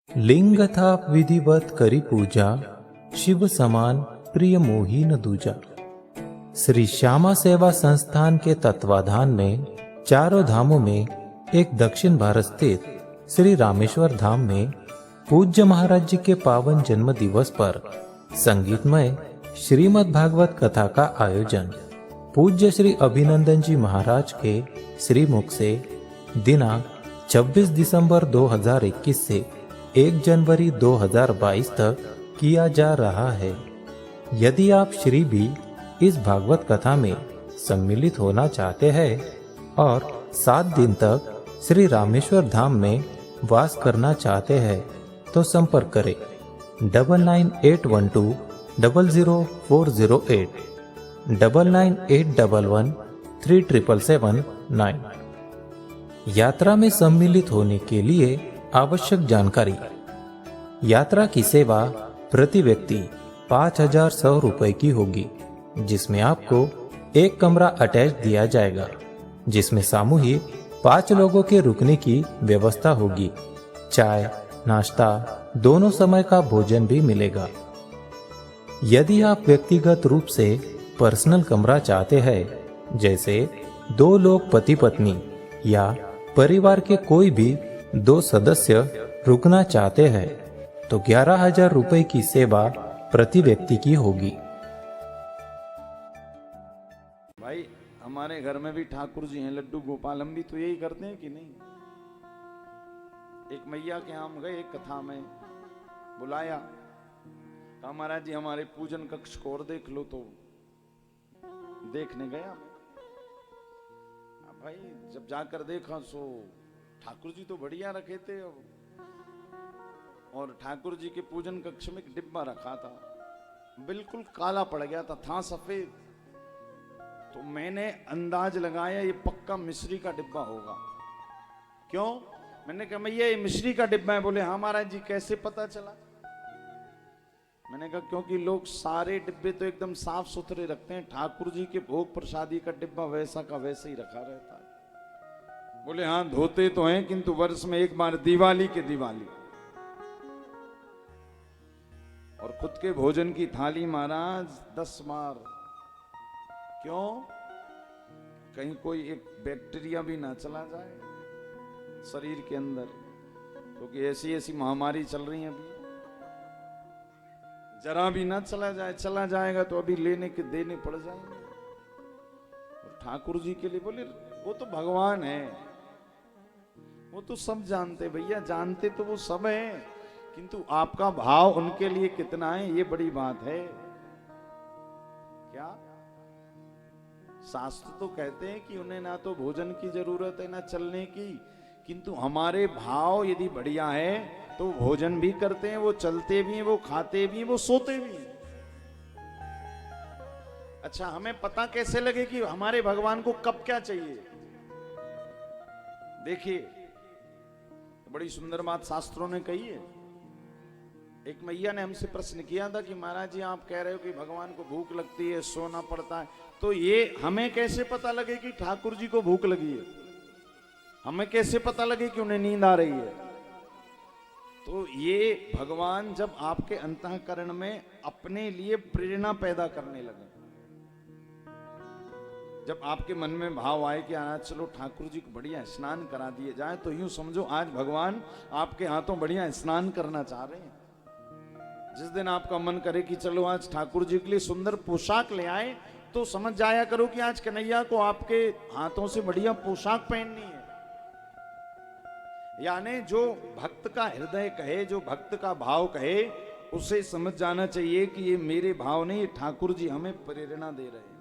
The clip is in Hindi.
लिंग था विधिवत करी पूजा, शिव समान प्रिय मोही न दूजा। श्री श्यामा सेवा संस्थान के तत्वाधान में चारों धामों में एक दक्षिण भारत स्थित श्री रामेश्वर धाम में पूज्य महाराज जी के पावन जन्म दिवस पर संगीतमय श्रीमद् भागवत कथा का आयोजन पूज्य श्री अभिनंदन जी महाराज के श्रीमुख से दिनांक 26 दिसंबर 2021 से 1 जनवरी 2022 तक किया जा रहा है। यदि आप श्री भी इस भागवत कथा में सम्मिलित होना चाहते हैं और 7 दिन तक श्री रामेश्वर धाम में वास करना चाहते हैं तो संपर्क करें 9981200408 9981137779। यात्रा में सम्मिलित होने के लिए आवश्यक जानकारी। यात्रा की सेवा प्रति व्यक्ति 5100 रुपए की होगी, जिसमें आपको एक कमरा अटैच दिया जाएगा, जिसमें सामूहिक 5 लोगों के रुकने की व्यवस्था होगी। चाय नाश्ता दोनों समय का भोजन भी मिलेगा। यदि आप व्यक्तिगत रूप से पर्सनल कमरा चाहते हैं, जैसे 2 लोग पति पत्नी या परिवार के कोई भी 2 सदस्य रुकना चाहते हैं, तो 11,000 रुपए की सेवा प्रति व्यक्ति की होगी। भाई हमारे घर में भी ठाकुर जी हैं, लड्डू गोपाल, हम भी तो यही करते हैं कि नहीं। एक मैया के हम गए, एक कथा में बुलाया, कहा महाराज जी हमारे पूजन कक्ष को और देख लो, तो देखने गया। भाई जब जाकर देखा सो ठाकुर जी तो बढ़िया रखे थे, और ठाकुर जी के पूजन कक्ष में एक डिब्बा रखा था, बिल्कुल काला पड़ गया था सफेद। तो मैंने अंदाज लगाया ये पक्का मिश्री का डिब्बा होगा। क्यों? मैंने कहा भैया ये मिश्री का डिब्बा है। बोले हाँ महाराज जी, कैसे पता चला? मैंने कहा क्योंकि लोग सारे डिब्बे तो एकदम साफ सुथरे रखते हैं, ठाकुर जी के भोग प्रसादी का डिब्बा वैसा का वैसे ही रखा रहता है। बोले हाँ धोते तो हैं, किंतु वर्ष में एक बार दिवाली के दिवाली। और खुद के भोजन की थाली महाराज 10 बार। क्यों? कहीं कोई एक बैक्टीरिया भी ना चला जाए शरीर के अंदर, क्योंकि ऐसी ऐसी महामारी चल रही है अभी। जरा भी ना चला जाए, चला जाएगा तो अभी लेने के देने पड़ जाएंगे। और ठाकुर जी के लिए बोले वो तो भगवान है, वो तो सब जानते भैया, जानते तो वो सब है, किंतु आपका भाव उनके लिए कितना है ये बड़ी बात है। क्या शास्त्र तो कहते हैं कि उन्हें ना तो भोजन की जरूरत है ना चलने की, किंतु हमारे भाव यदि बढ़िया है तो भोजन भी करते हैं, वो चलते भी हैं, वो खाते भी हैं, वो सोते भी हैं। अच्छा हमें पता कैसे लगे कि हमारे भगवान को कब क्या चाहिए? देखिए बड़ी सुंदर बात शास्त्रों ने कही है। एक मैया ने हमसे प्रश्न किया था कि महाराज जी आप कह रहे हो कि भगवान को भूख लगती है, सोना पड़ता है, तो ये हमें कैसे पता लगे कि ठाकुर जी को भूख लगी है? हमें कैसे पता लगे कि उन्हें नींद आ रही है? तो ये भगवान जब आपके अंतःकरण में अपने लिए प्रेरणा पैदा करने लगे, जब आपके मन में भाव आए कि आज चलो ठाकुर जी को बढ़िया स्नान करा दिए जाए, तो यूं समझो आज भगवान आपके हाथों बढ़िया स्नान करना चाह रहे हैं। जिस दिन आपका मन करे कि चलो आज ठाकुर जी के लिए सुंदर पोशाक ले आए, तो समझ जाया करो कि आज कन्हैया को आपके हाथों से बढ़िया पोशाक पहननी है। यानी जो भक्त का हृदय कहे, जो भक्त का भाव कहे, उसे समझ जाना चाहिए कि ये मेरे भाव नहीं, ये ठाकुर जी हमें प्रेरणा दे रहे हैं।